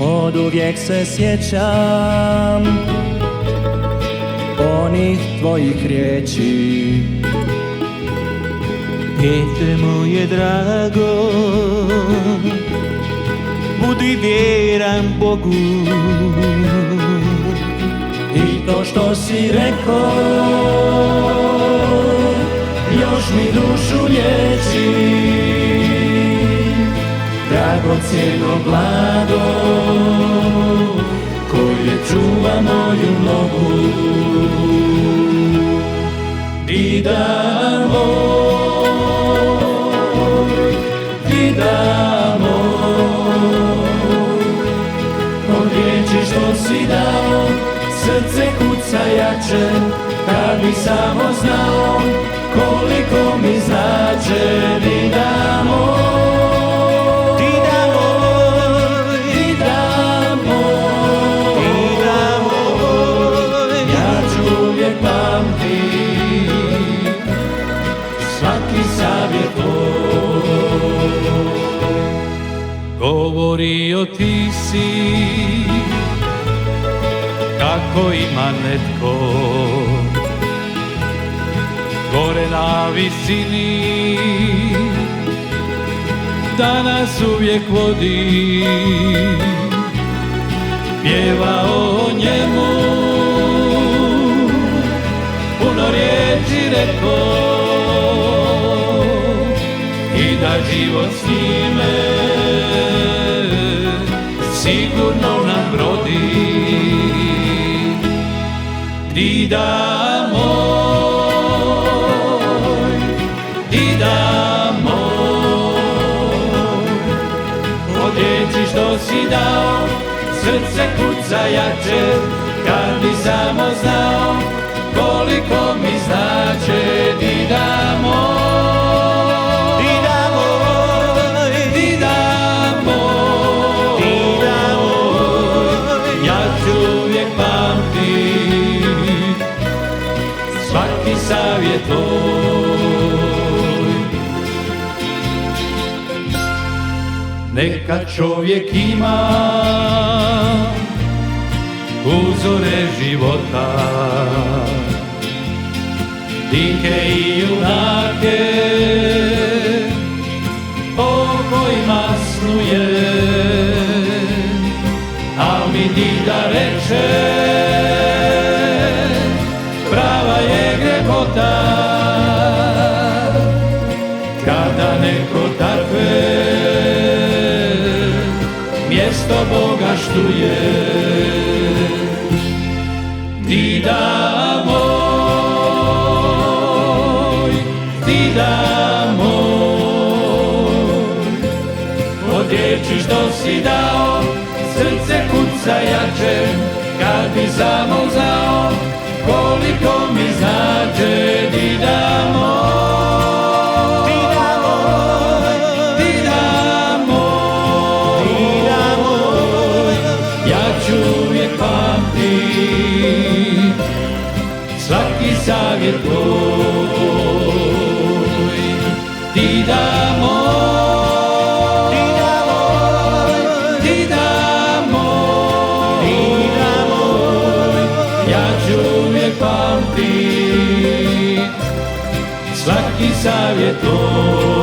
Od uvijek se sjećam onih tvojih riječi. Dijete moje drago, budi vjeran Bogu. I to što si rekao još mi dušu liječi. Dragocjeno blago koje čuva moju nogu. Dida moj, dida moj, od riječi što si dao srce kuca jače. Kad bi samo znao koliko mi znače. Dida moj, dida moj, dida moj, dida moj, ja ću uvijek pamtit svaki savjet tvoj. Govorio ti si kako ima netko gore na visini, da nas uvijek vodi. Pjeva o njemu, puno riječi reko, i da život s njime sigurno nam brodi. Dida moj, dida moj, od riječi što si dao srce kuca jače. Kad bi samo znao koliko mi znače. Dida moj, dida moj, dida moj, dida moj, ja ću uvijek pamtit svaki savjet tvoj. Neka čovjek ima uzore života, dike i junake o kojima snuje, al mi dida reče prava je grehota kada neko takve mjesto Boga štuje. Dida moj, dida moj, od riječi što si dao srce kuca jače. Kad bi samo znao koliko mi znače. Dida moj, dida moj, dida moj, dida moj, ja ću uvijek pamtit svaki savjet tvoj. Dida moj, dida moj, dida moj, dida moj, ja ću uvijek pamtit svaki savjet tvoj.